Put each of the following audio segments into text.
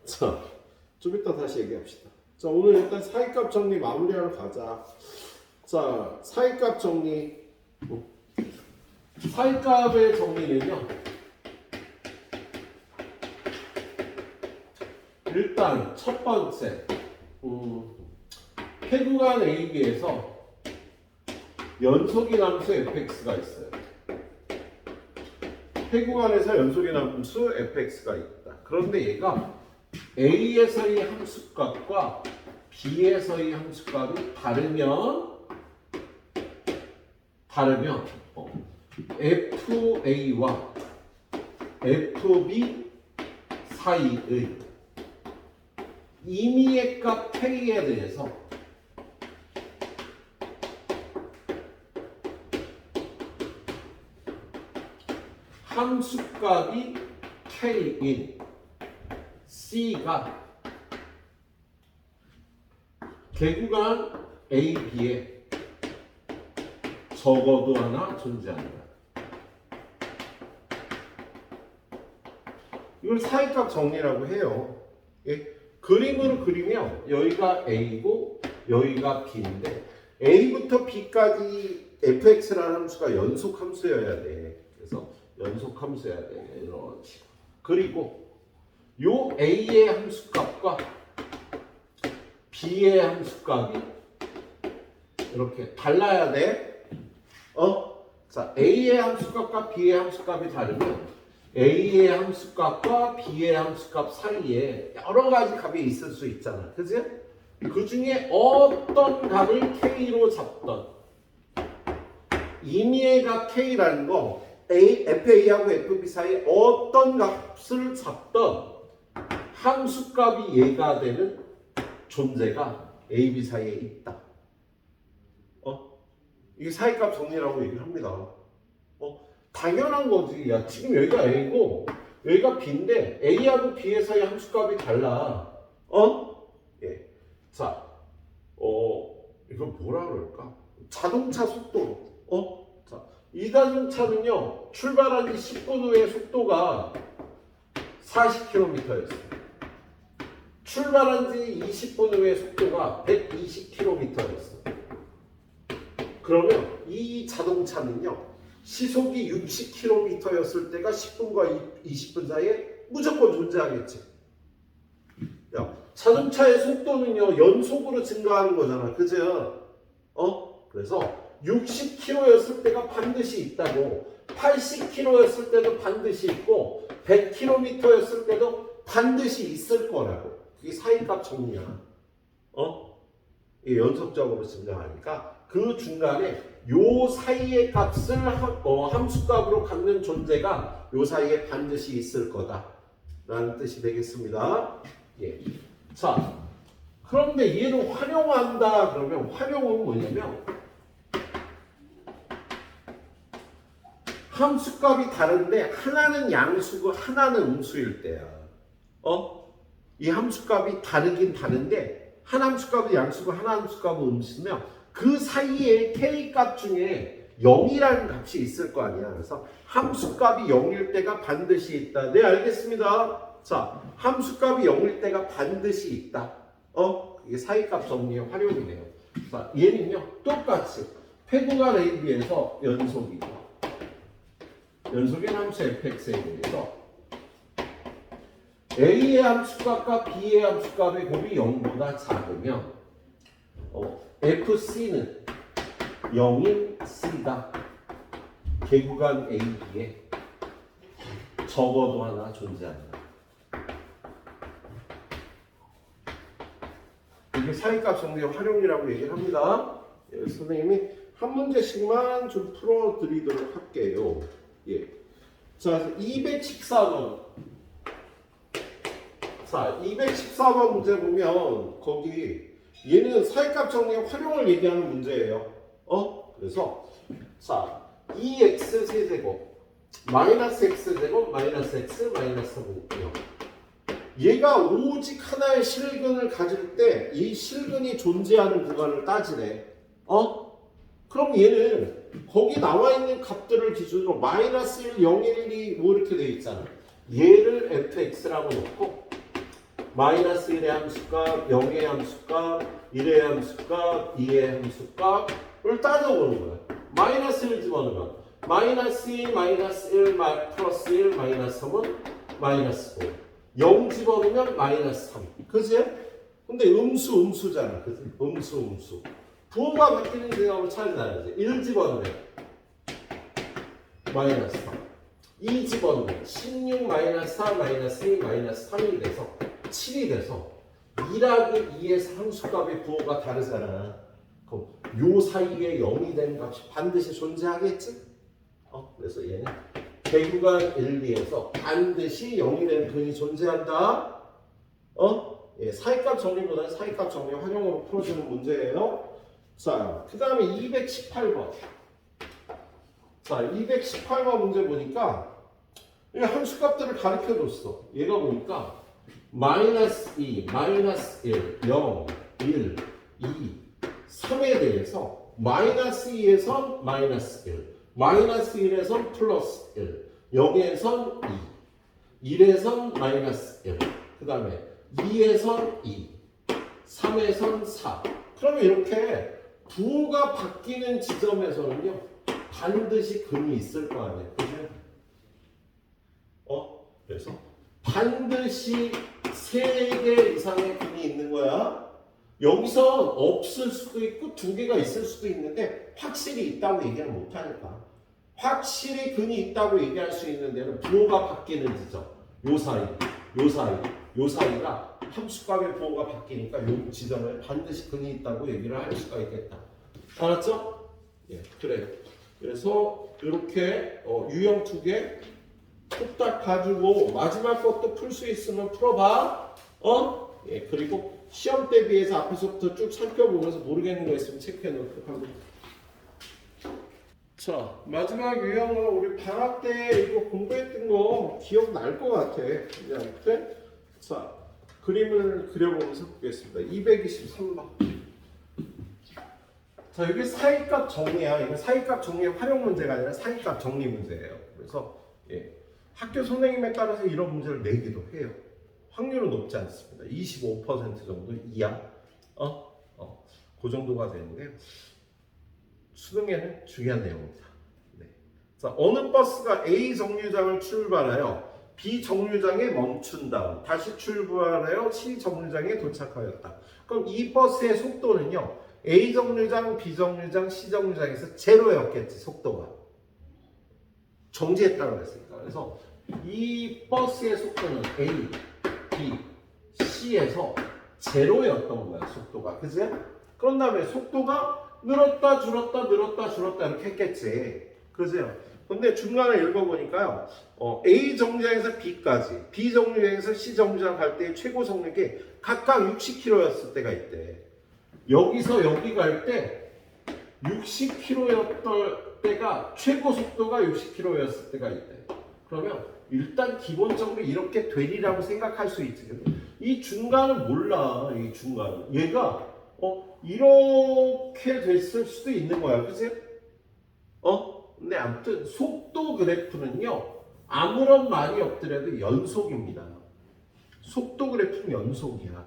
자, 좀 이따 다시 얘기합시다. 자, 오늘 일단 사이값 정리 마무리하러 가자. 자, 사이값 정리. 사이값의 정리는요. 일단 첫 번째, 폐구간 AB에서 연속인 함수 fx가 있어요. 폐구간에서 연속인 함수 fx가 있다. 그런데 얘가 A에서의 함수값과 B에서의 함수값이 다르면 FA와 FB 사이의 임의의 값 K에 대해서 함수값이 K인 C가 개구간 AB에 적어도 하나 존재한다. 이걸 사이값 정리라고 해요. 예? 그림으로 그리면 여기가 A고 여기가 B인데 A부터 B까지 fx라는 함수가 연속 함수여야 돼. 그래서 연속 함수여야 돼. 이런 식으로. 그리고 요 A의 함수값과 B의 함수값이 이렇게 달라야 돼. 자, A의 함수값과 B의 함수값이 다르면 A의 함수값과 B의 함수값 사이에 여러 가지 값이 있을 수 있잖아. 그치? 그 중에 어떤 값을 K로 잡던 임의의 값 K라는 거 FA하고 FB 사이에 어떤 값을 잡던 함수값이 얘가 되는 존재가 AB 사이에 있다. 이게 사이값 정리라고 얘기를 합니다. 당연한 거지. 야, 지금 여기가 A고 여기가 B인데 A하고 B의 사이 함수값이 달라. 예. 자, 이거 뭐라 그럴까? 자동차 속도로. 자, 이 자동차는요 출발한 지 10분 후에 속도가 40km였어요. 출발한 지 20분 후에 속도가 120km였어요. 그러면 이 자동차는요 시속이 60km였을 때가 10분과 20분 사이에 무조건 존재하겠지. 야, 자동차의 속도는요 연속으로 증가하는 거잖아. 그죠? 그래서 60km였을 때가 반드시 있다고, 80km였을 때도 반드시 있고 100km였을 때도 반드시 있을 거라고. 그게 사이값 정리야. 이게 연속적으로 증가하니까 그 중간에 요 사이의 값을 함수값으로 갖는 존재가 요 사이에 반드시 있을 거다 라는 뜻이 되겠습니다. 예. 자, 그런데 얘를 활용한다 그러면 활용은 뭐냐면 함수값이 다른데 하나는 양수고 하나는 음수일 때야. 이 함수값이 다르긴 다른데 한 함수값이 양수고 한 함수값은 음수면 그 사이에 K값 중에 0이라는 값이 있을 거 아니야. 그래서 함수값이 0일 때가 반드시 있다. 네, 알겠습니다. 자, 함수값이 0일 때가 반드시 있다. 이게 사이값 정리의 활용이네요. 자, 얘는요 똑같이 폐구간 AB에서 연속인 함수 fx에 대해서 A의 함수값과 B의 함수값의 곱이 0보다 작으면 FC는 0인 C가 개구간 AB에 적어도 하나 존재한다. 이게 사이값 정리의 활용이라고 얘기를 합니다. 예, 선생님이 한 문제씩만 좀 풀어드리도록 할게요. 예. 자, 214번. 자, 214번 문제 보면 거기 얘는 사이값 정리의 활용을 얘기하는 문제예요. 그래서 자, 2x 세제곱 마이너스 x 제곱 마이너스 x 마이너스 5요. 얘가 오직 하나의 실근을 가질 때 이 실근이 존재하는 구간을 따지래. 그럼 얘는 거기 나와 있는 값들을 기준으로 마이너스 1, 0, 1, 2, 뭐 이렇게 돼 있잖아. 얘를 fx라고 놓고 마이너스 1의 함수값, 0의 함수값, 1의 함수값, 2의 함수값을 따져보는 거야. 마이너스 1 집어넣으면 마이너스 2, 마이너스 1, 플러스 1, 마이너스 3은 마이너스 5. 0 집어넣으면 마이너스 3. 그지? 근데 음수잖아. 그지? 음수. 부호가 바뀌는 대답을 찾아야지. 1 집어넣으면 마이너스 3. 2 집어넣으면 16 마이너스 4 마이너스 2 마이너스 3이 돼서 7이 돼서 2라고 2에서 함수값의 부호가 다르잖아. 그럼 요 사이에 0이 되는 값이 반드시 존재하겠지? 그래서 얘는 개구간 1, 2에서 반드시 0이 되는 근이 존재한다. 예, 사이값 정리보다는 사이값 정리 활용으로 풀어주는 문제예요. 자, 그 다음에 218번. 자, 218번 문제 보니까 함수값들을 가르쳐줬어. 얘가 보니까 마이너스 2, 마이너스 1, 0, 1, 2, 3에 대해서 마이너스 2에선 마이너스 1, 마이너스 1에선 플러스 1, 0에선 2, 1에선 마이너스 1, 그 다음에 2에선 2, 3에선 4. 그러면 이렇게 부호가 바뀌는 지점에서는요 반드시 근이 있을 거 아니에요. 그죠? 그래서 반드시 3개 이상의 근이 있는 거야. 여기서 없을 수도 있고 2개가 있을 수도 있는데 확실히 있다고 얘기는 못하니까. 확실히 근이 있다고 얘기할 수 있는 데는 부호가 바뀌는 지점. 요 사이가 함수값의 부호가 바뀌니까 요 지점에 반드시 근이 있다고 얘기를 할 수가 있겠다. 알았죠? 예, 그래요. 그래서 이렇게 유형 2개 뚝딱 가지고 마지막 것도 풀 수 있으면 풀어봐. 예, 그리고 시험 대비해서 앞에서부터 쭉 살펴보면서 모르겠는 거 있으면 체크해 놓고 하고. 자, 마지막 유형은 우리 방학 때 이거 공부했던 거 기억날 것 같아. 그냥 자, 그림을 그려보면서 보겠습니다. 223번. 자, 여기 사이값 정리야. 이거 사이값 정리 활용 문제가 아니라 사이값 정리 문제예요. 그래서 예, 학교 선생님에 따라서 이런 문제를 내기도 해요. 확률은 높지 않습니다. 25% 정도 이하. 그 정도가 되는데 수능에는 중요한 내용입니다. 네. 자, 어느 버스가 A 정류장을 출발하여 B 정류장에 멈춘 다음 다시 출발하여 C 정류장에 도착하였다. 그럼 이 버스의 속도는요. A 정류장, B 정류장, C 정류장에서 제로였겠지. 속도가. 정지했다고 했으니까. 그래서 이 버스의 속도는 A, B, C에서 제로였던 거야. 속도가. 그지? 그런 다음에 속도가 늘었다 줄었다 늘었다 줄었다 이렇게 했겠지. 그죠? 근데 중간에 읽어보니까요. A 정류장에서 B까지, B 정류장에서 C 정류장 갈 때 최고 속력이 각각 60km였을 때가 있대. 여기서 여기 갈 때 60km였던 때가 최고 속도가 60km였을 때가 있대. 그러면 일단 기본적으로 이렇게 되리라고 생각할 수 있지. 이 중간은 몰라. 이 중간은 얘가 이렇게 됐을 수도 있는 거야. 그치? 근데 아무튼 속도 그래프는요. 아무런 말이 없더라도 연속입니다. 속도 그래프는 연속이야.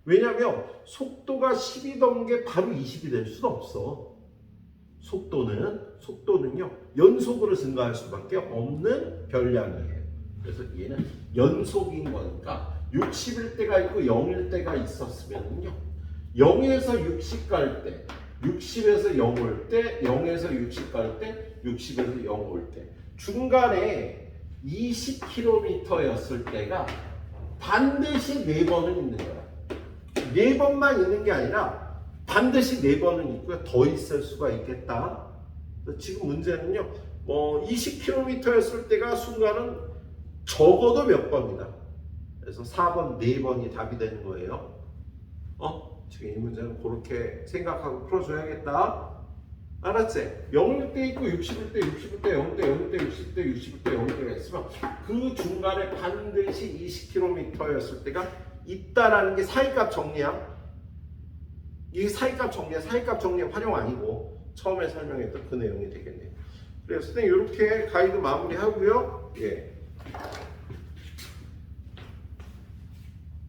왜냐면 속도가 10이던 게 바로 20이 될 수는 없어. 속도는요. 연속으로 증가할 수밖에 없는 별량이에요. 그래서 얘는 연속인 거니까 60일 때가 있고 0일 때가 있었으면요. 0에서 60 갈 때, 60에서 0 올 때, 0에서 60 갈 때, 60에서 0 올 때 중간에 20km였을 때가 반드시 4번은 있는 거야. 4번만 있는 게 아니라 반드시 4번은 있고요. 더 있을 수가 있겠다. 지금 문제는요. 20km였을 때가 순간은 적어도 몇 번이다. 그래서 4번, 4번이 답이 되는 거예요. 지금 이 문제는 그렇게 생각하고 풀어줘야겠다. 알았지? 0일 때 있고 60일 때, 60일 때, 0일 때, 0일 때, 60일 때, 60일 때, 0일 때가 있으면 그 중간에 반드시 20km였을 때가 있다라는 게 사이값 정리야. 이게 사이값 정리야. 사이값 정리 활용 아니고 처음에 설명했던 그 내용이 되겠네요. 그래서 선생님 이렇게 가이드 마무리하고요. 예.